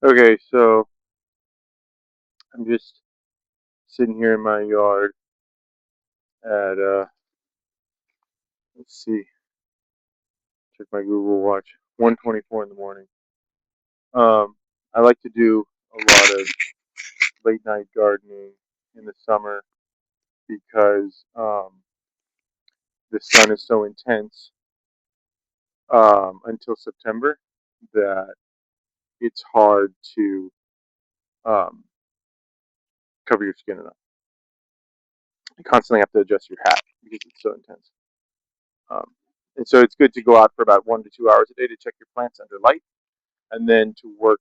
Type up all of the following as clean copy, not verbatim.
Okay, so I'm just sitting here in my yard at let's see, check my Google Watch, 1:24 in the morning. I like to do a lot of late night gardening in the summer because the sun is so intense until September that it's hard to um, cover your skin enough. You constantly have to adjust your hat because it's so intense. Um, and so it's good to go out for about 1 to 2 hours a day to check your plants under light and then to work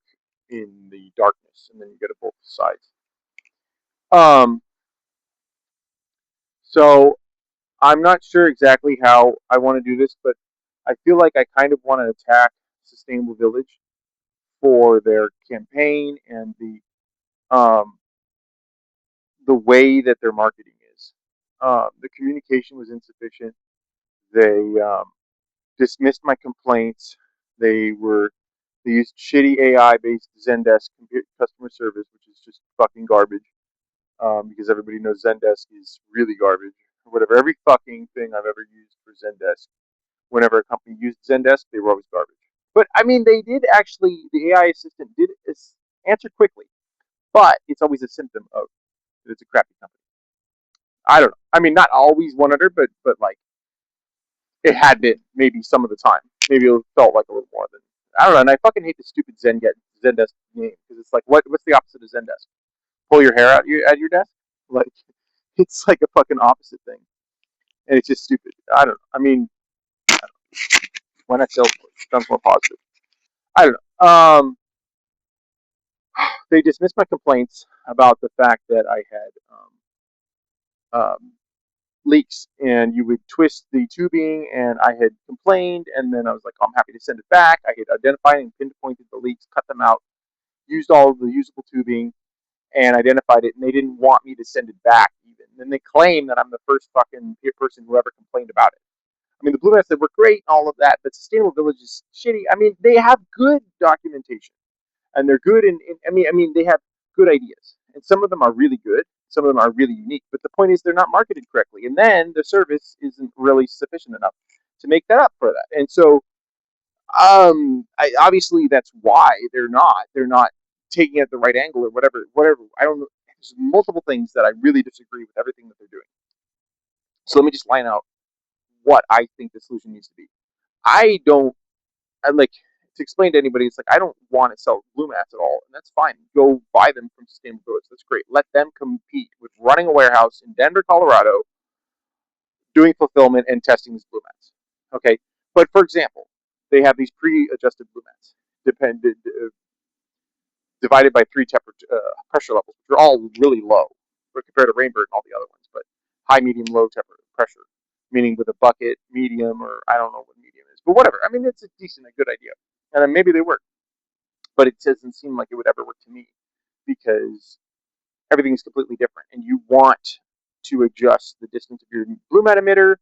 in the darkness, and then you get it both sides. Um, so I'm not sure exactly how I want to do this, but I feel like I kind of want to attack Sustainable Village for their campaign and the way that their marketing is. The communication was insufficient. They dismissed my complaints. They were they used shitty AI based Zendesk customer service, which is just fucking garbage. Because everybody knows Zendesk is really garbage or whatever. Every fucking thing I've ever used for Zendesk, whenever a company used Zendesk, they were always garbage. But I mean, they did actually. The AI assistant did answer quickly, but it's always a symptom of that it's a crappy company. I don't know. I mean, not always 100, but like it had been maybe some of the time. Maybe it felt like a little more than I don't know. And I fucking hate the stupid Zendesk name because it's like what's the opposite of Zendesk? Pull your hair out at your desk? Like it's like a fucking opposite thing, and it's just stupid. I don't know. I mean, why not Salesforce? Sounds more positive. I don't know. They dismissed my complaints about the fact that I had leaks, and you would twist the tubing, and I had complained, and then I was like, oh, I'm happy to send it back. I had identified and pinpointed the leaks, cut them out, used all of the usable tubing, and identified it, and they didn't want me to send it back even. And they claim that I'm the first fucking person who ever complained about it. I mean, the Blue Mats that were great and all of that, but Sustainable Village is shitty. I mean, they have good documentation, and they're good. I mean, they have good ideas, and some of them are really good. Some of them are really unique. But the point is, they're not marketed correctly, and then the service isn't really sufficient enough to make that up for that. And so, obviously, that's why they're not taking it at the right angle or whatever. Whatever. I don't know. There's multiple things that I really disagree with everything that they're doing. So let me just line out what I think the solution needs to be. I don't I like to explain to anybody. It's like I don't want to sell blue mats at all, and that's fine. Go buy them from Sustainable Goods. That's great. Let them compete with running a warehouse in Denver, Colorado, doing fulfillment and testing these blue mats. Okay, but for example, they have these pre-adjusted blue mats, depended divided by three pressure levels, which are all really low compared to Rainbird and all the other ones, but high, medium, low pressure, meaning with a bucket, medium, or I don't know what medium is, but whatever. I mean, it's a decent, a good idea, and then maybe they work, but it doesn't seem like it would ever work to me because everything is completely different, and you want to adjust the distance of your blue mat emitter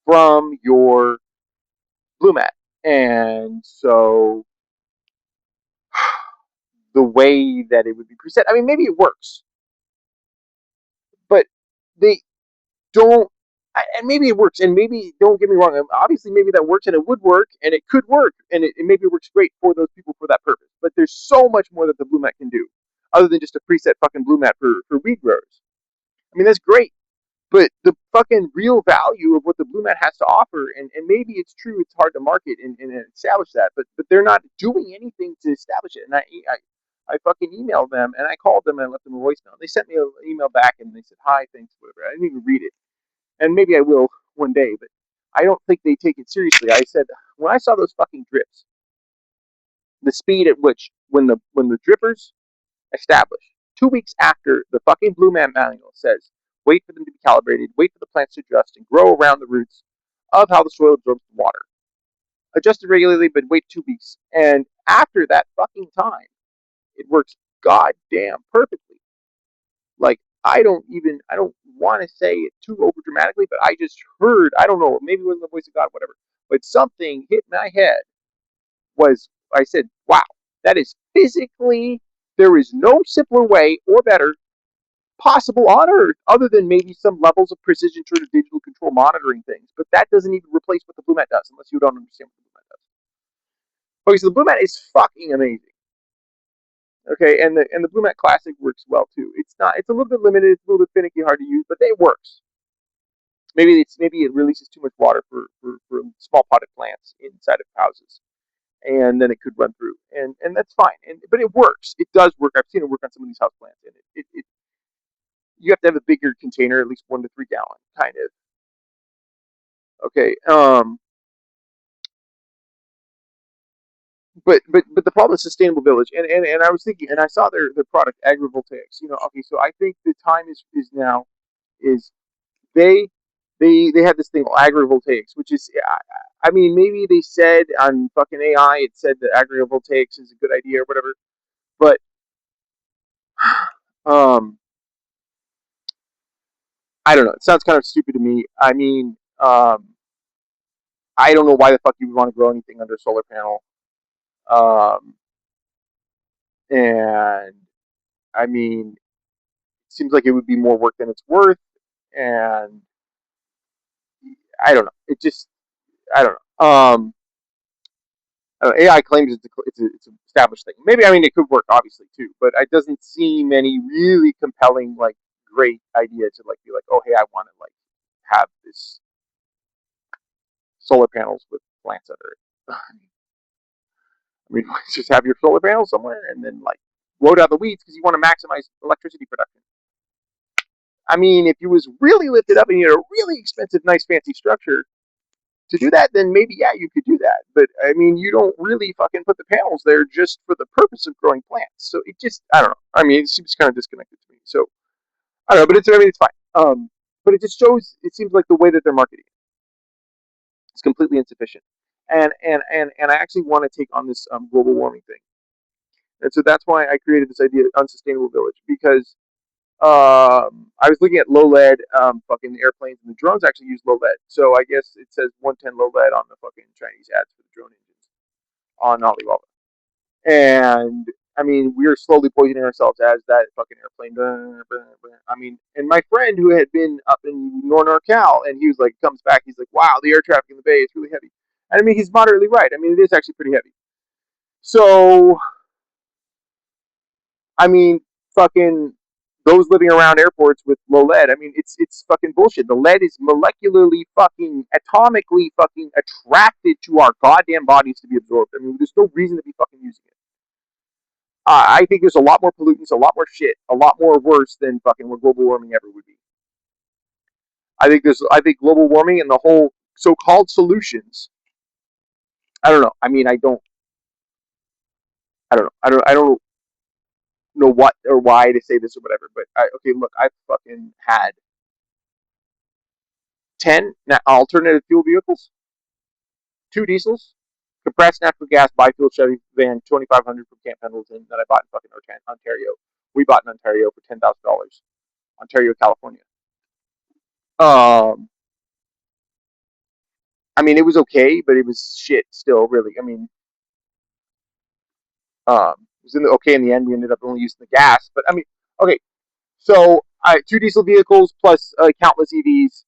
from your blue mat, and so the way that it would be preset, I mean, maybe it works, but they don't. And maybe it works, and maybe don't get me wrong. Obviously, maybe that works, and it would work, and it could work, and it maybe it works great for those people for that purpose. But there's so much more that the blue mat can do, other than just a preset fucking blue mat for weed growers. I mean, that's great, but the fucking real value of what the blue mat has to offer, and maybe it's true, it's hard to market and establish that, but they're not doing anything to establish it. And I fucking emailed them, and I called them, and I left them a voicemail. They sent me an email back, and they said hi, thanks, whatever. I didn't even read it, and maybe I will one day, but I don't think they take it seriously. I said when I saw those fucking drips, the speed at which when the drippers establish 2 weeks after the fucking Blue Man manual says, wait for them to be calibrated, wait for the plants to adjust and grow around the roots of how the soil absorbs the water. Adjust it regularly, but wait 2 weeks. And after that fucking time, it works goddamn perfectly. Like I don't want to say it too over dramatically, but I just heard, I don't know, maybe it was the voice of God, whatever. But something hit my head was I said, wow. That is physically, there is no simpler way or better possible on Earth, other than maybe some levels of precision sort of digital control monitoring things. But that doesn't even replace what the Blue Mat does, unless you don't understand what the Blue Mat does. Okay, so the Blue Mat is fucking amazing. Okay, and the Blue Mat Classic works well too. It's not, it's a little bit limited, it's a little bit finicky, hard to use, but it works. Maybe it releases too much water for small potted plants inside of houses, and then it could run through, and that's fine. But it works. It does work. I've seen it work on some of these house plants, and it you have to have a bigger container, at least 1 to 3 gallon, kind of. Okay. But the problem is sustainable village, and I was thinking, and I saw their product agrivoltaics. Okay, so I think the time is now is they they have this thing called agrivoltaics, which is, I mean, maybe they said on fucking AI, it said that agrivoltaics is a good idea or whatever, but um, I don't know. It sounds kind of stupid to me. I mean, I don't know why the fuck you would want to grow anything under a solar panel. Um, and I mean, it seems like it would be more work than it's worth. And I don't know. It just, I don't know. AI claims it's an established thing. Maybe, I mean, it could work obviously too, but it doesn't seem any really compelling, like, great idea to, like, be like, oh hey, I want to, like, have this solar panels with plants under it. I mean, just have your solar panels somewhere and then, like, load out the weeds because you want to maximize electricity production. I mean, if you was really lifted up and you had a really expensive, nice, fancy structure to do that, then maybe, yeah, you could do that. But I mean, you don't really fucking put the panels there just for the purpose of growing plants. So it just, I don't know. I mean, it seems kind of disconnected to me. So I don't know, but it's, I mean, it's fine. But it just shows. It seems like the way that they're marketing is completely insufficient. And I actually want to take on this global warming thing. And so that's why I created this idea of unsustainable village, because I was looking at low lead fucking airplanes, and the drones actually use low lead. So I guess it says 110 low lead on the fucking Chinese ads for the drone engines on Alibaba. And I mean, we are slowly poisoning ourselves as that fucking airplane. I mean, and my friend who had been up in NorCal, and he was like, comes back, he's like, wow, the air traffic in the Bay is really heavy. And I mean, he's moderately right. I mean, it is actually pretty heavy. So I mean, fucking those living around airports with low lead. I mean, it's fucking bullshit. The lead is molecularly fucking atomically fucking attracted to our goddamn bodies to be absorbed. I mean, there's no reason to be fucking using it. I think there's a lot more pollutants, a lot more shit, a lot more worse than fucking what global warming ever would be. I think global warming and the whole so-called solutions. I don't know. I mean, I don't know what or why to say this or whatever. But okay, look, I've fucking had 10 alternative fuel vehicles, 2 diesels, compressed natural gas bi-fuel Chevy van 2500 from Camp Pendleton that I bought in fucking Ontario. We bought in Ontario for $10,000. Ontario, California. Um, I mean, it was okay, but it was shit still, really. I mean, it was okay in the end. We ended up only using the gas, but I mean, okay. So, 2 diesel vehicles plus countless EVs,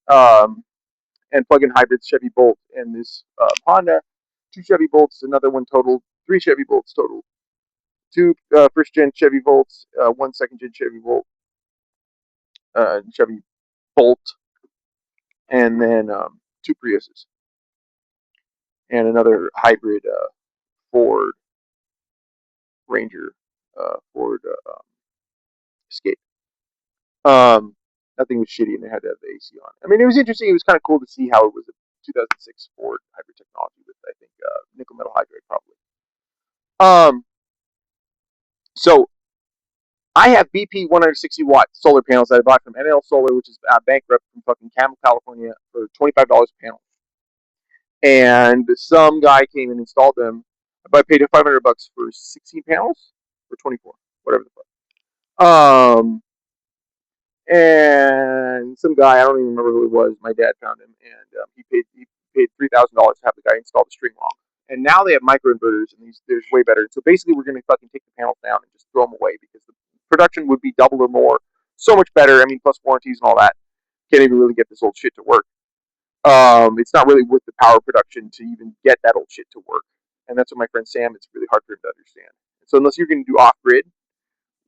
and plug-in hybrids, Chevy Bolt, and this Honda. 2 Chevy Bolts, another one total. 3 Chevy Bolts total. Two first-gen Chevy Volts, one second-gen Chevy Volt, Chevy Bolt, and then 2 Priuses, and another hybrid Ford Ranger, Ford Escape. That thing was shitty, and they had to have the AC on. I mean, it was interesting. It was kind of cool to see how it was a 2006 Ford hybrid technology with, I think, nickel metal hydride probably. Um, so I have BP 160-watt solar panels that I bought from NL Solar, which is bankrupt, from fucking Camel, California, for $25 a panel. And some guy came and installed them. I paid $500 for 16 panels or 24, whatever the fuck. And some guy, I don't even remember who it was. My dad found him, and he paid $3,000 to have the guy install the string wrong. And now they have microinverters, and there's way better. So basically, we're going to fucking take the panels down and just throw them away because the production would be double or more, so much better. I mean, plus warranties and all that. Can't even really get this old shit to work. It's not really worth the power production to even get that old shit to work. And that's what my friend Sam, it's really hard for him to understand. So unless you're going to do off grid,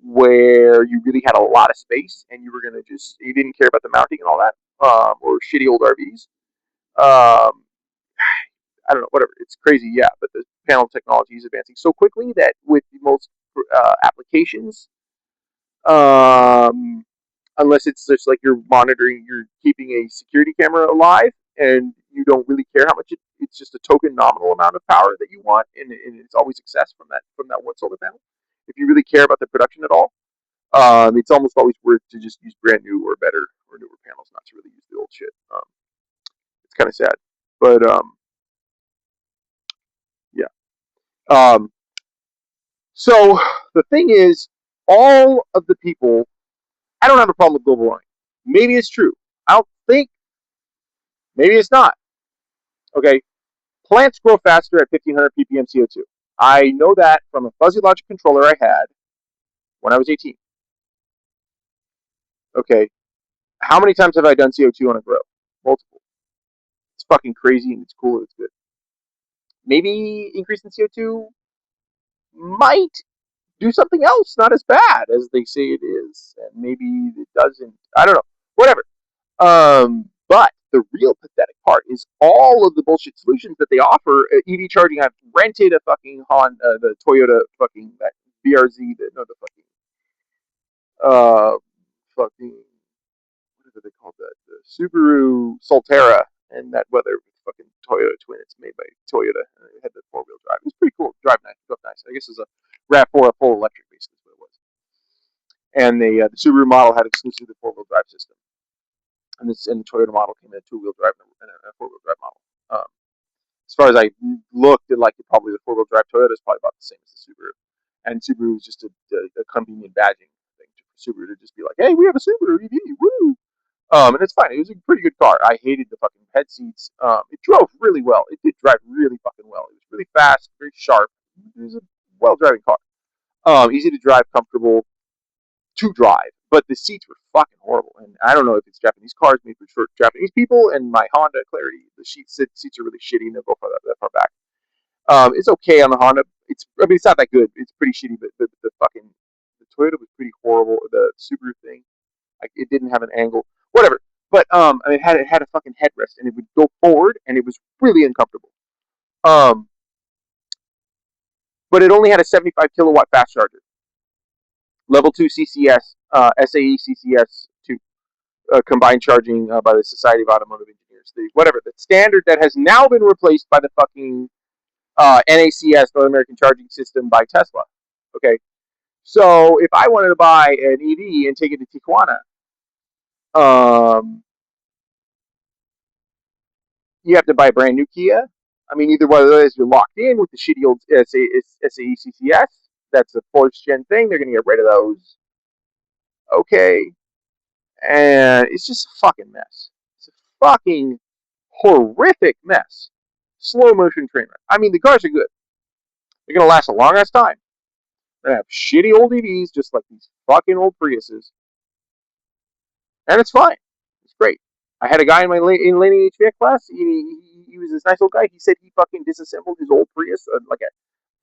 where you really had a lot of space and you were going to you didn't care about the mounting and all that, or shitty old RVs, I don't know, whatever. It's crazy, yeah. But the panel technology is advancing so quickly that with most applications, um, unless it's just like you're keeping a security camera alive, and you don't really care how much it's just a token nominal amount of power that you want, and it's always excess from that one solar panel. If you really care about the production at all, it's almost always worth to just use brand new or better or newer panels, not to really use the old shit. It's kind of sad, but yeah. Um, so the thing is, all of the people, I don't have a problem with global warming. Maybe it's true. I don't think. Maybe it's not. Okay, plants grow faster at 1500 ppm CO2. I know that from a fuzzy logic controller I had when I was 18. Okay, how many times have I done CO2 on a grow? Multiple. It's fucking crazy and it's cool and it's good. Maybe increasing CO2 might do something else not as bad as they say it is, and maybe it doesn't. I don't know. Whatever. But the real pathetic part is all of the bullshit solutions that they offer. EV charging. I've rented a fucking Honda, the Toyota fucking that BRZ, the uh, fucking what are they called that? The Subaru Solterra, and that whether fucking Toyota twin. It's made by Toyota. And it had the 4-wheel drive. It was pretty cool. Drive nice. Drove nice. I guess it was a RAV4, a full electric, basically, is what it was. And the Subaru model had exclusively the 4-wheel drive system, and the Toyota model came in a 2-wheel drive and a 4-wheel drive model. As far as I looked, at like probably the 4-wheel drive Toyota is probably about the same as the Subaru, and Subaru was just a convenient badging thing for Subaru to just be like, hey, we have a Subaru EV, woo! And it's fine. It was a pretty good car. I hated the fucking head seats. It drove really well. It did drive really fucking well. It was really fast, very sharp. It was a well driving car. Easy to drive, comfortable to drive, but the seats were fucking horrible. And I don't know if it's Japanese cars made for short Japanese people. And my Honda Clarity, the seats are really shitty and they'll go that far back. It's okay on the Honda. It's not that good. It's pretty shitty, but the fucking the Toyota was pretty horrible. The Subaru thing, like it didn't have an angle, whatever. But I mean, it had a fucking headrest and it would go forward and it was really uncomfortable. Um, but it only had a 75 kilowatt fast charger, level 2 CCS, SAE CCS 2. Combined charging by the Society of Automotive Engineers, the standard that has now been replaced by the fucking NACS, North American Charging System, by Tesla. Okay, so if I wanted to buy an EV and take it to Tijuana, um, you have to buy a brand new Kia. I mean, either one of those, you're locked in with the shitty old SAE CCS. That's a fourth gen thing. They're going to get rid of those. Okay, and it's just a fucking mess. It's a fucking horrific mess. Slow motion train wreck. I mean, the cars are good. They're gonna last a long ass time. They're gonna have shitty old EVs, just like these fucking old Priuses, and it's fine. It's great. I had a guy in my linear HVAC class. He was this nice old guy. He said he fucking disassembled his old Prius, like a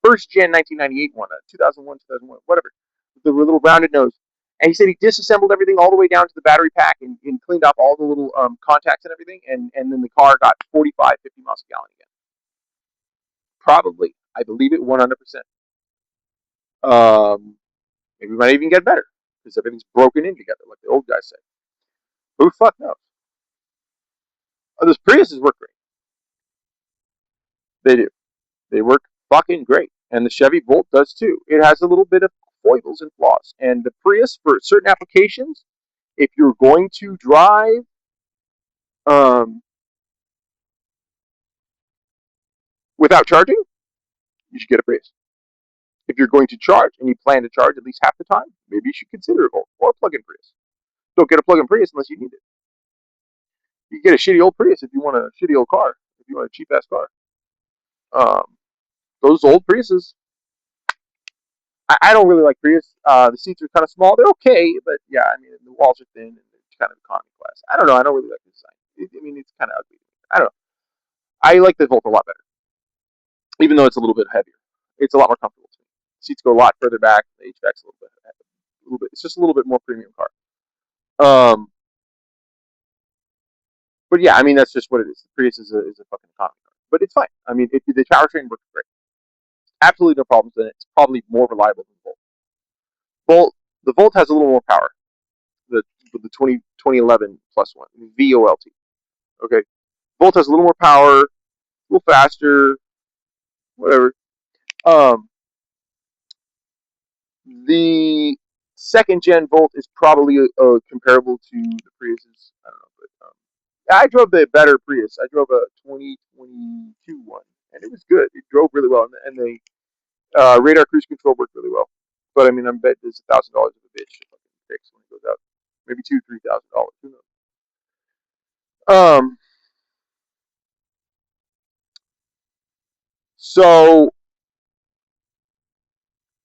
first gen 1998 one, a 2001, 2001, whatever, with the little rounded nose. And he said he disassembled everything all the way down to the battery pack and cleaned off all the little contacts and everything. And then the car got 45, 50 miles a gallon again. Probably. I believe it 100%. Maybe we might even get better because everything's broken in together, like the old guys say. Who the fuck knows? Oh, those Priuses work great. They do. They work fucking great. And the Chevy Volt does too. It has a little bit of foibles and flaws. And the Prius, for certain applications, if you're going to drive um, without charging, you should get a Prius. If you're going to charge and you plan to charge at least half the time, maybe you should consider a Volt or a plug-in Prius. Don't get a plug-in Prius unless you need it. You get a shitty old Prius if you want a shitty old car. If you want a cheap ass car. Those old Priuses. I don't really like Prius. The seats are kind of small. They're okay, but yeah, I mean the walls are thin and it's kind of economy class. I don't know. I don't really like the design. I mean, it's kind of ugly. I don't know. I like the Volt a lot better, even though it's a little bit heavier. It's a lot more comfortable to me. Seats go a lot further back. The HVAC's a little bit. It's just a little bit more premium car. Um, but yeah, I mean that's just what it is. The Prius is a fucking economy car, but it's fine. I mean, the powertrain works great. Absolutely no problems in it. It's probably more reliable than Volt. Volt the Volt has a little more power. The 2011 plus one VOLT. Okay, Volt has a little more power, a little faster, whatever. Um, the second gen Volt is probably comparable to the Priuses. I don't know, but I drove the better Prius. I drove a 2022 one, and it was good. It drove really well, and the radar cruise control worked really well. But I mean, I bet it's $1,000 of a bitch to fucking fix when it goes out. Maybe $2,000, $3,000. Who knows? Um, so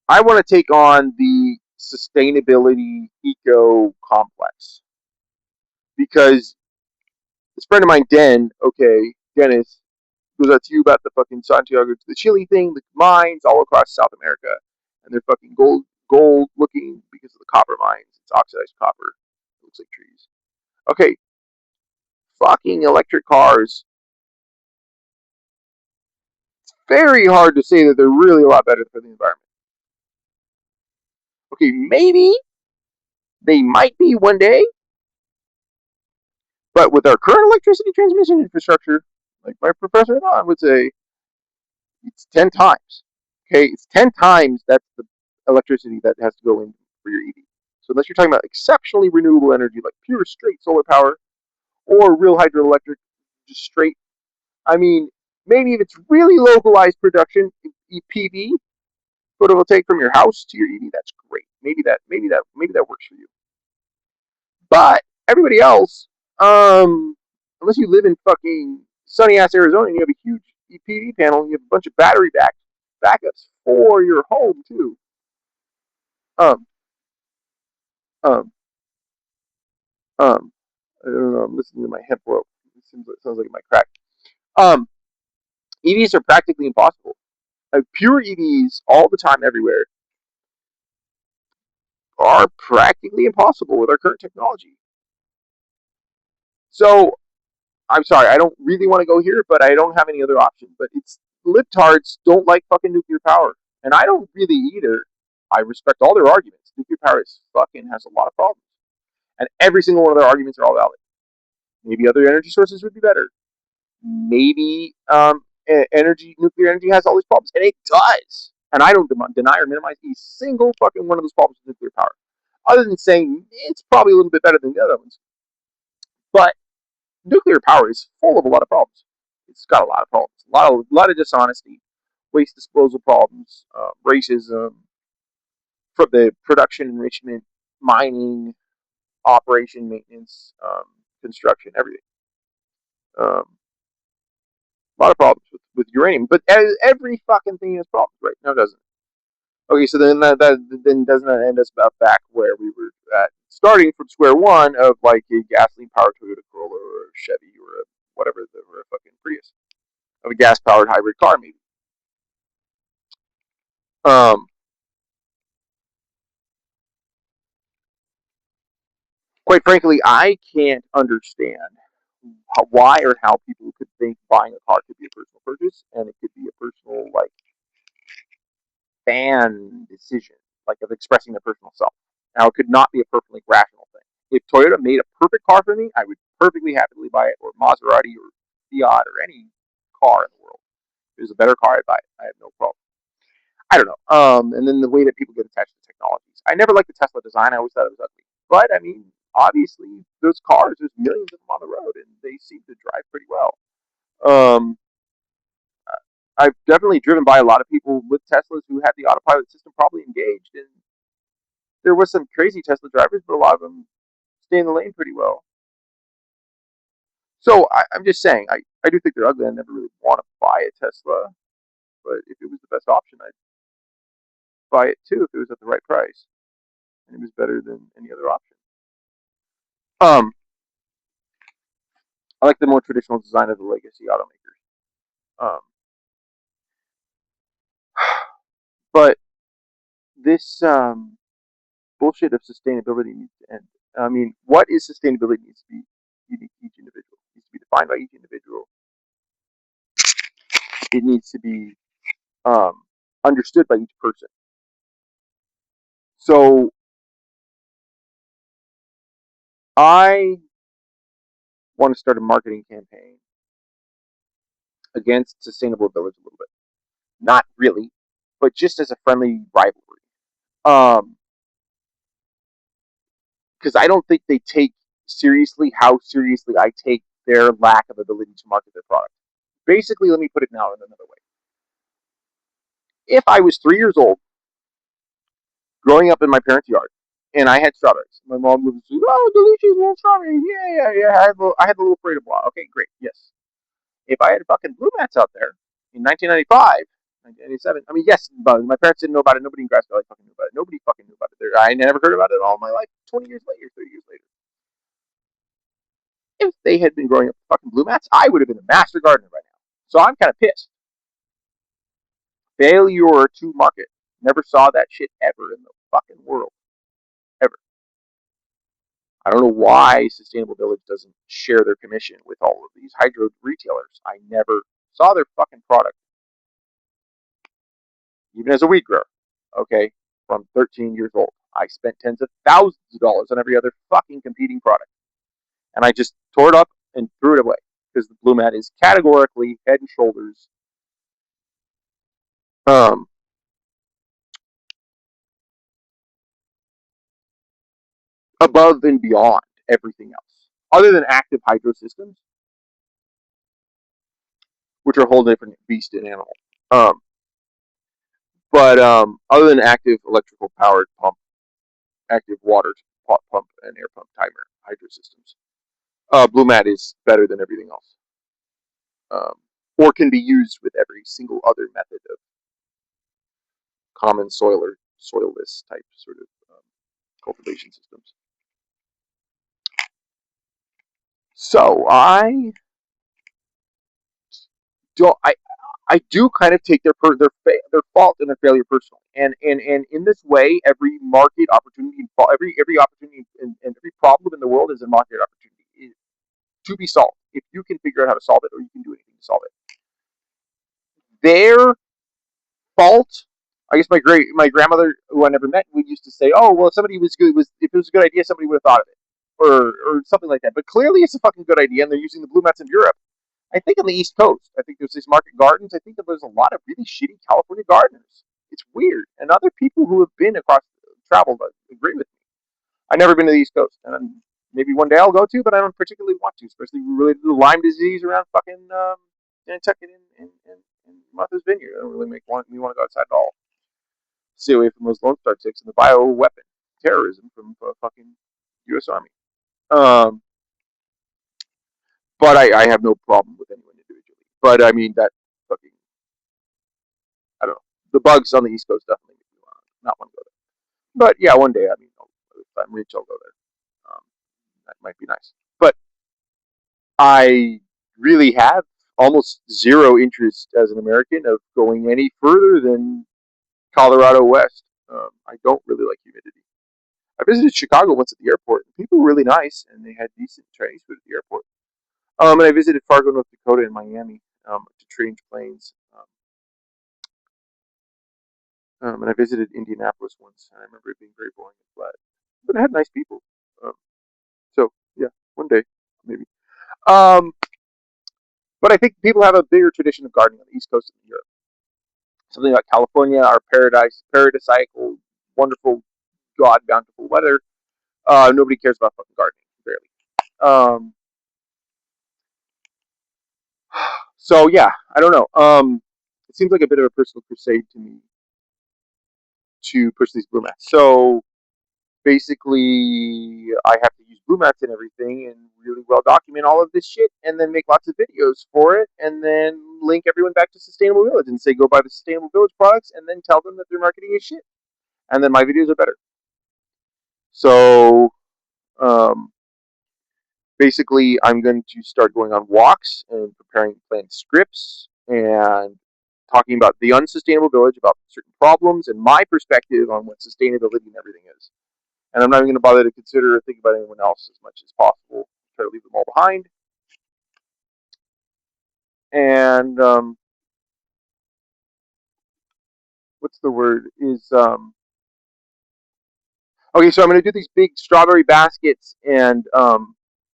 I want to take on the sustainability eco complex because this friend of mine, Dennis, goes out to you about the fucking Santiago to the Chile thing, the mines all across South America, and they're fucking gold looking because of the copper mines. It's oxidized copper. It looks like trees. Okay, fucking electric cars. It's very hard to say that they're really a lot better for the environment. Okay, maybe they might be one day, but with our current electricity transmission infrastructure, like my professor Don would say, it's 10 times. Okay, it's 10 times that's the electricity that has to go in for your EV. So unless you're talking about exceptionally renewable energy, like pure straight solar power or real hydroelectric, just straight. I mean, maybe if it's really localized production, PV, photovoltaic from your house to your EV, that's great. Maybe that works for you. But everybody else, unless you live in fucking sunny ass Arizona and you have a huge PV panel and you have a bunch of battery backups for your home too. Um, um, I don't know. I'm listening to my hemp rope. It sounds like my crack. Um, EVs are practically impossible. Pure EVs all the time, everywhere, are practically impossible with our current technology. So I'm sorry, I don't really want to go here, but I don't have any other option. But it's libtards don't like fucking nuclear power, and I don't really either. I respect all their arguments. Nuclear power is fucking has a lot of problems, and every single one of their arguments are all valid. Maybe other energy sources would be better. Maybe nuclear energy has all these problems, and it does. And I don't deny or minimize a single fucking one of those problems with nuclear power, other than saying it's probably a little bit better than the other ones. But nuclear power is full of a lot of problems. It's got a lot of problems, a lot of dishonesty, waste disposal problems, racism, for the production, enrichment, mining, operation, maintenance, construction, everything. A lot of problems with uranium, but every fucking thing has problems, right? No, it doesn't. Okay, so then then doesn't that end us about back where we were at, starting from square one of like a gasoline powered Toyota Corolla or a Chevy or a whatever, or a fucking Prius, of a gas powered hybrid car, maybe. Um, quite frankly, I can't understand why or how people could think buying a car could be a personal purchase and it could be a personal like fan decision, like of expressing their personal self. Now, it could not be a perfectly rational thing. If Toyota made a perfect car for me, I would perfectly happily buy it, or Maserati, or Fiat, or any car in the world. If it was a better car, I'd buy it. I have no problem. I don't know. And then the way that people get attached to technologies. I never liked the Tesla design. I always thought it was ugly. But I mean, obviously, those cars, there's millions of them on the road, and they seem to drive pretty well. Um, I've definitely driven by a lot of people with Teslas who had the autopilot system probably engaged, and there was some crazy Tesla drivers, but a lot of them stay in the lane pretty well. So I'm just saying, I do think they're ugly. I never really want to buy a Tesla, but if it was the best option, I'd buy it too if it was at the right price and it was better than any other option. Um, I like the more traditional design of the legacy automakers. Um, but this bullshit of sustainability needs to end. I mean, what is sustainability needs to be unique to each individual. It needs to be defined by each individual. It needs to be um, understood by each person. So I want to start a marketing campaign against Sustainable Village a little bit. Not really, but just as a friendly rivalry. Um, because I don't think they take seriously how seriously I take their lack of ability to market their product. Basically, let me put it now in another way. If I was 3 years old, growing up in my parents' yard, and I had strawberries, my mom would say, "Oh, delicious little strawberries! Yeah." I had the little parade of blah. Okay, great. Yes. If I had fucking blue mats out there in 1995, 1997, I mean, yes, but my parents didn't know about it. Nobody in Grass Valley fucking knew about it. Nobody fucking knew about it. I never heard about it all my life. 20 years later, 30 years later. If they had been growing up fucking blue mats, I would have been a master gardener right now. So I'm kind of pissed. Failure to market. Never saw that shit ever in the fucking world. Ever. I don't know why Sustainable Village doesn't share their commission with all of these hydro retailers. I never saw their fucking product, even as a weed grower. Okay, from 13 years old, I spent tens of thousands of dollars on every other fucking competing product, and I just tore it up and threw it away because the Blue Mat is categorically head and shoulders um, above and beyond everything else, other than active hydro systems, which are a whole different beast and animal. Um, but other than active electrical powered pump, active water pump, and air pump timer hydro systems, Blue Mat is better than everything else, um, or can be used with every single other method of common soil or soilless type sort of cultivation systems. So don't I do kind of take their fault and their failure personally, and in this way, every market opportunity, every opportunity and every problem in the world is a market opportunity to be solved if you can figure out how to solve it, or you can do anything to solve it. Their fault. I guess my grandmother, who I never met, would used to say, "Oh, well, if somebody was good, was if it was a good idea, somebody would have thought of it, or something like that." But clearly, it's a fucking good idea, and they're using the blue mats in Europe. I think on the East Coast, I think there's these market gardens. I think that there's a lot of really shitty California gardeners. It's weird, and other people who have been across traveled agree with me. I've never been to the East Coast, and maybe one day I'll go to, but I don't particularly want to, especially related to Lyme disease around fucking Nantucket and Martha's Vineyard. I don't really me want to go outside at all. Stay away from those Lone Star ticks and the bioweapon terrorism from fucking U.S. Army. Um, but I have no problem with anyone individually. But I mean that fucking I don't know. The bugs on the East Coast definitely make me not want to go there. But yeah, one day I mean, if I'm rich, I'll go there. That might be nice. But I really have almost zero interest as an American of going any further than Colorado West. I don't really like humidity. I visited Chicago once at the airport. People were really nice, and they had decent Chinese food at the airport. And I visited Fargo, North Dakota, and Miami to change planes. And I visited Indianapolis once, and I remember it being very boring and flat. But it had nice people. Um, so yeah, one day maybe. Um, but I think people have a bigger tradition of gardening on the East Coast than Europe. Something like California, our paradisiacal, wonderful, God bountiful weather. Nobody cares about fucking gardening, barely. Um, so yeah, I don't know. It seems like a bit of a personal crusade to me to push these blue mats. So basically I have to use blue mats and everything and really well document all of this shit and then make lots of videos for it and then link everyone back to Sustainable Village and say go buy the Sustainable Village products and then tell them that their marketing is shit. And then my videos are better. So um, basically I'm going to start going on walks and preparing planned scripts and talking about the unsustainable village, about certain problems and my perspective on what sustainability and everything is. And I'm not even going to bother to consider or think about anyone else as much as possible. Try to leave them all behind. And what's the word? Is okay. So I'm going to do these big strawberry baskets and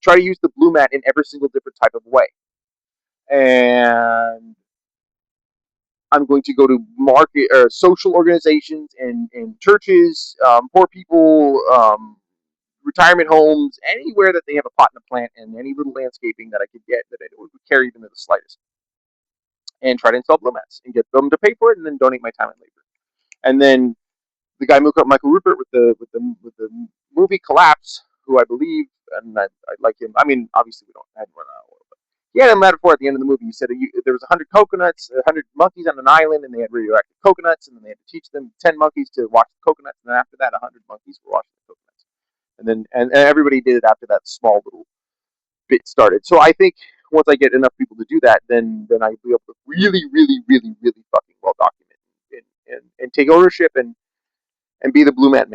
try to use the blue mat in every single different type of way. And I'm going to go to market or social organizations and churches, poor people, retirement homes, anywhere that they have a pot and a plant and any little landscaping that I could get that I would carry them to the slightest. And try to install blue mats and get them to pay for it and then donate my time and labor. And then the guy Michael Rupert with the movie Collapse, who I believe, and I like him. I mean, obviously we don't have run out of oil, but he had a metaphor at the end of the movie. He said there was 100 coconuts, 100 monkeys on an island, and they had radioactive coconuts, and then they had to teach them 10 monkeys to wash the coconuts, and then after that, 100 monkeys were washing the coconuts, and then and everybody did it after that small little bit started. So I think once I get enough people to do that, then I'll be able to really fucking well document and take ownership and be the blue man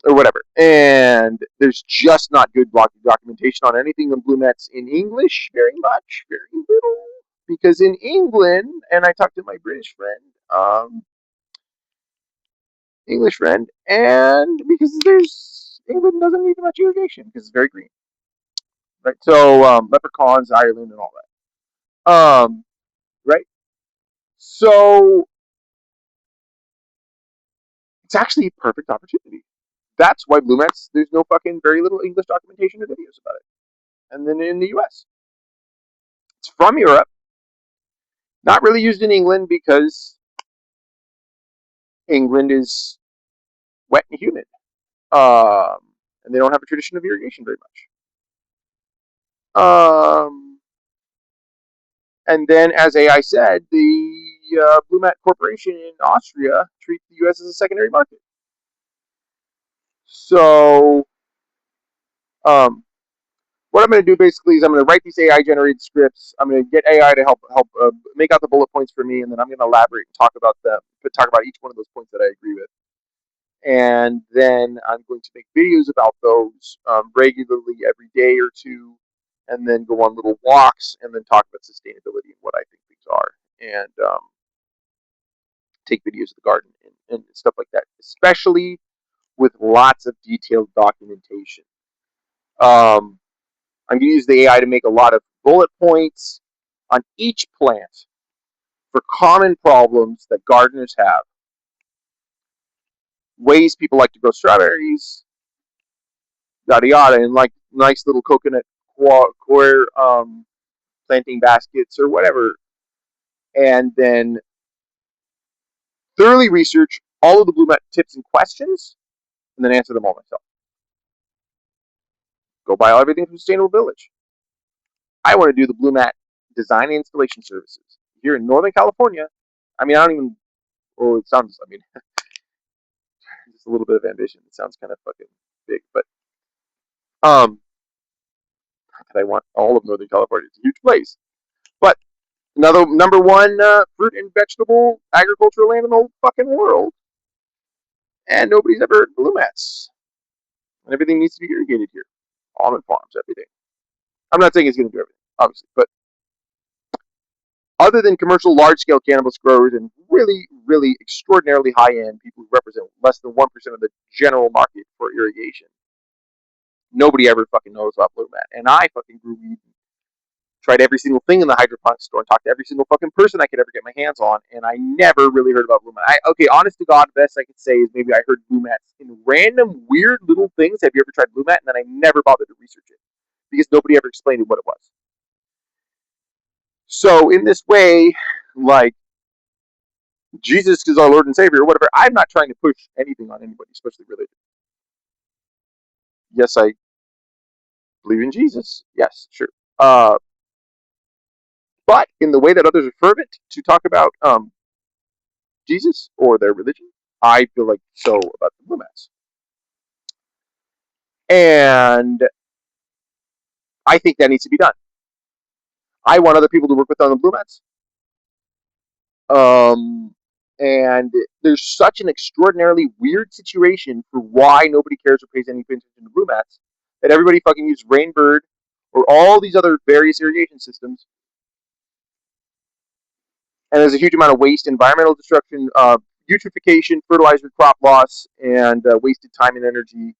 or whatever. And there's just not good documentation on anything on blue mats in English very much, very little. Because in England, and I talked to my British friend, English friend, and because there's England doesn't need much irrigation because it's very green, right? So leprechauns, Ireland, and all that. Right? So it's actually a perfect opportunity. That's why Blue Mats, there's no fucking very little English documentation or videos about it. And then in the US, it's from Europe, not really used in England because England is wet and humid. Um, and they don't have a tradition of irrigation very much. And then, as AI said, the Blue Mat Corporation in Austria treats the US as a secondary market. So, um, what I'm going to do basically is I'm going to write these AI generated scripts. I'm going to get AI to help make out the bullet points for me, and then I'm going to elaborate and talk about them, talk about each one of those points that I agree with. And then I'm going to make videos about those regularly every day or two, and then go on little walks, and then talk about sustainability and what I think things are, and take videos of the garden and stuff like that, especially with lots of detailed documentation. Um, I'm going to use the AI to make a lot of bullet points on each plant for common problems that gardeners have. Ways people like to grow strawberries, yada yada, and like nice little coconut planting baskets or whatever. And then thoroughly research all of the Blue Mat tips and questions, and then answer them all myself. Go buy everything from Sustainable Village. I want to do the Blue Mat design and installation services here in Northern California. I mean, I don't even. Well, it sounds. I mean, just a little bit of ambition. It sounds kind of fucking big, but um, I want all of Northern California. It's a huge place, but another number one fruit and vegetable agricultural land in the whole fucking world, and nobody's ever heard of blue mats, and everything needs to be irrigated here. Almond farms, everything. I'm not saying it's going to do everything, obviously, but other than commercial large-scale cannabis growers and really extraordinarily high-end people who represent less than 1% of the general market for irrigation, nobody ever fucking knows about blue mat. And I fucking grew weed, tried every single thing in the hydroponic store, and talked to every single fucking person I could ever get my hands on, and I never really heard about blue mat. Okay, honest to God, the best I could say is maybe I heard blue mats in random weird little things. Have you ever tried blue mat? And then I never bothered to research it because nobody ever explained what it was. So in this way, like Jesus is our Lord and Savior, or whatever, I'm not trying to push anything on anybody, especially religion. Yes, I believe in Jesus. Yes, sure. Uh, but in the way that others are fervent to talk about Jesus or their religion, I feel like so about the Blue Mats. And I think that needs to be done. I want other people to work with on the Blue Mats. Um, and there's such an extraordinarily weird situation for why nobody cares or pays any attention to Blue Mats that everybody fucking uses Rainbird or all these other various irrigation systems. And there's a huge amount of waste, environmental destruction, eutrophication, fertilizer, crop loss, and wasted time and energy,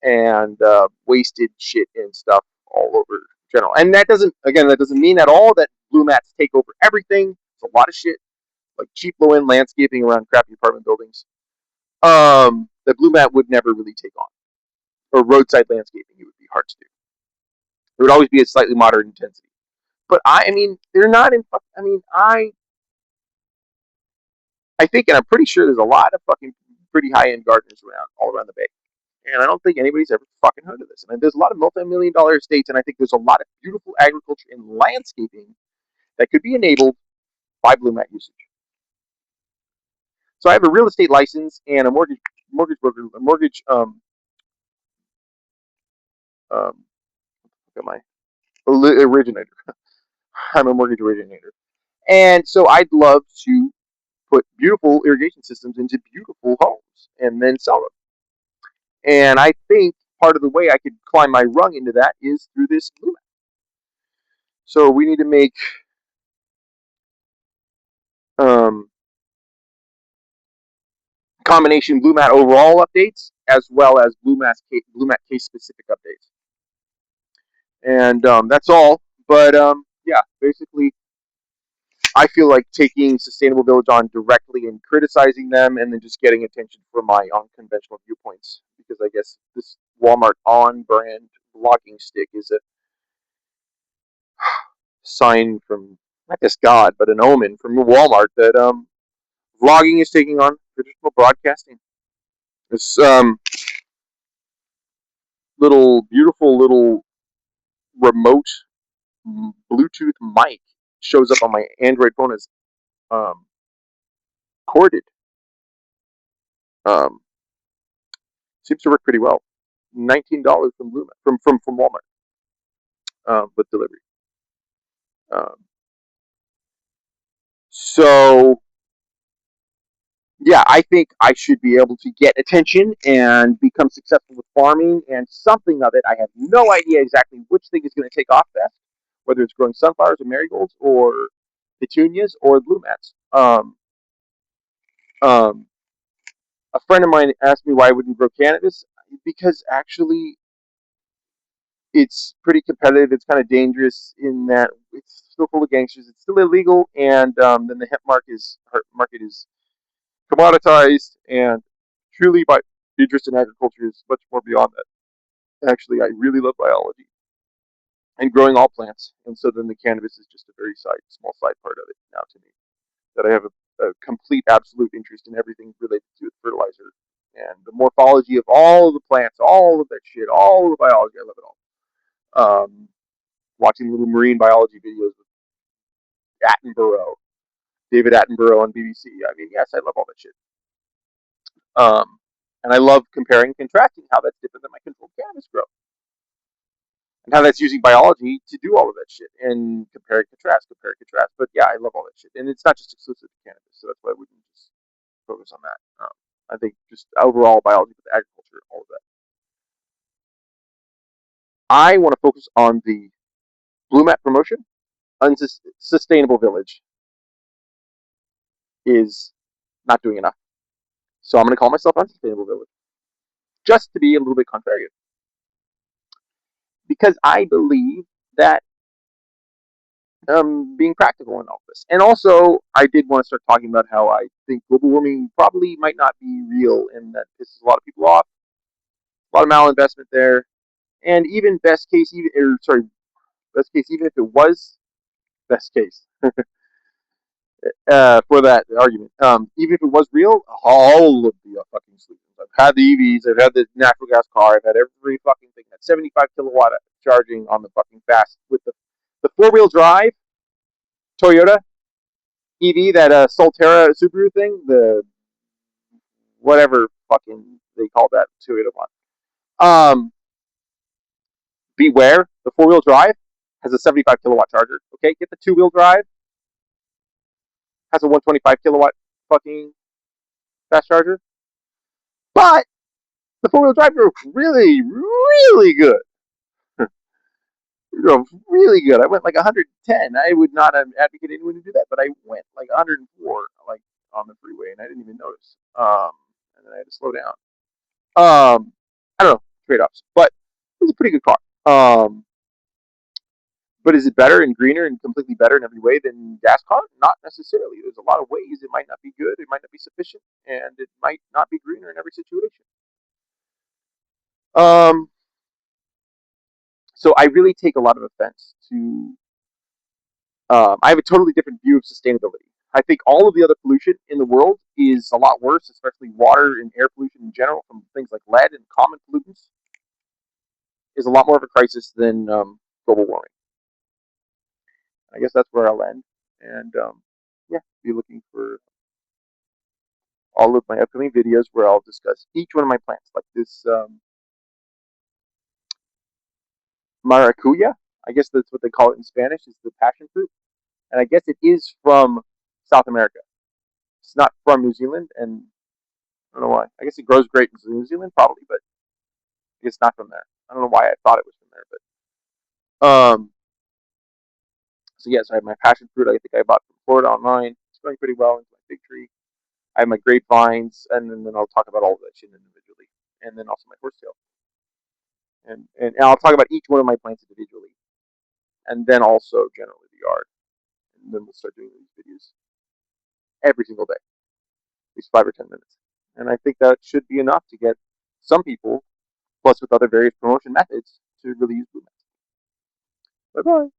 and wasted shit and stuff all over general. And that doesn't, again, that doesn't mean at all that Blue Mats take over everything. It's a lot of shit, like cheap low end landscaping around crappy apartment buildings. That Blue Mat would never really take on, or roadside landscaping. It would be hard to do. It would always be a slightly moderate intensity. But I mean, they're not in. I mean, I think, and I'm pretty sure there's a lot of fucking pretty high end gardeners around all around the bay. And I don't think anybody's ever fucking heard of this. And there's a lot of multi-million-dollar estates, and I think there's a lot of beautiful agriculture and landscaping that could be enabled by Blue Mat usage. So I have a real estate license and a mortgage broker, a mortgage what am I originator. I'm a mortgage originator, and so I'd love to put beautiful irrigation systems into beautiful homes and then sell them. And I think part of the way I could climb my rung into that is through this Blue Mat. So we need to make um, combination Blue Mat overall updates as well as Blue Mat case specific updates. And that's all. But yeah, basically, I feel like taking Sustainable Village on directly and criticizing them, and then just getting attention for my unconventional viewpoints. Because I guess this Walmart on brand blocking stick is a sign from not just God, but an omen from Walmart that vlogging is taking on traditional broadcasting. This little beautiful little remote Bluetooth mic shows up on my Android phone as um, corded. Um, seems to work pretty well. $19 from Luma from Walmart with delivery. Um, so yeah, I think I should be able to get attention and become successful with farming and something of it. I have no idea exactly which thing is going to take off best, whether it's growing sunflowers or marigolds or petunias or Blue Mats. Um, a friend of mine asked me why I wouldn't grow cannabis because actually it's pretty competitive. It's kind of dangerous in that it's still full of gangsters. It's still illegal, and then the hemp market is commoditized, and truly, my interest in agriculture is much more beyond that. Actually, I really love biology and growing all plants, and so then the cannabis is just a very small side part of it now to me. That I have a complete, absolute interest in everything related to fertilizer and the morphology of all of the plants, all of that shit, all of the biology. I love it all. Watching little marine biology videos with Attenborough, David Attenborough on BBC. I mean, yes, I love all that shit. Um, and I love comparing and contrasting how that's different than my controlled cannabis grow. And how that's using biology to do all of that shit. And compare and contrast, compare and contrast. But yeah, I love all that shit. And it's not just exclusive to cannabis, so that's why I wouldn't just focus on that. I think just overall biology with agriculture, all of that. I want to focus on the Blue Mat promotion. Unsustainable Village is not doing enough. So I'm going to call myself Unsustainable Village, just to be a little bit contrarian. Because I believe that being practical in all this. And also, I did want to start talking about how I think global warming probably might not be real and that pisses a lot of people off. A lot of malinvestment there. And even best case, even if it was best case, for that argument. Even if it was real, all of the fucking solutions. I've had the EVs, I've had the natural gas car, I've had every fucking thing. That 75 kilowatt charging on the fucking fast with the 4 wheel drive Toyota EV, that Solterra Subaru thing, the whatever fucking they call that Toyota one. Beware, the 4 wheel drive has a 75 kilowatt charger. Okay, get the 2 wheel drive, has a 125 kilowatt fucking fast charger. But the 4 wheel drive drove really, really good. It drove really good. I went like 110. I would not have advocated anyone to do that, but I went like 104, like on the freeway, and I didn't even notice. And then I had to slow down. I don't know, trade offs, but it's a pretty good car. But is it better and greener and completely better in every way than gas car? Not necessarily. There's a lot of ways it might not be good, it might not be sufficient, and it might not be greener in every situation. Um, so I really take a lot of offense to. I have a totally different view of sustainability. I think all of the other pollution in the world is a lot worse, especially water and air pollution in general, from things like lead and common pollutants, is a lot more of a crisis than global warming. I guess that's where I'll end. And yeah, be looking for all of my upcoming videos where I'll discuss each one of my plants, like this maracuya. I guess that's what they call it in Spanish, is the passion fruit. And I guess it is from South America. It's not from New Zealand, and I don't know why. I guess it grows great in New Zealand, probably, but it's not from there. I don't know why I thought it was from there, but so yes, I have my passion fruit. I think I bought from Florida online. It's going pretty well into my fig tree. I have my grapevines, and then I'll talk about all of that shit individually, and then also my horsetail, and I'll talk about each one of my plants individually, and then also generally the yard, and then we'll start doing these videos every single day, at least 5 or 10 minutes, and I think that should be enough to get some people, plus with other various promotion methods, to really use Blue. Bye bye.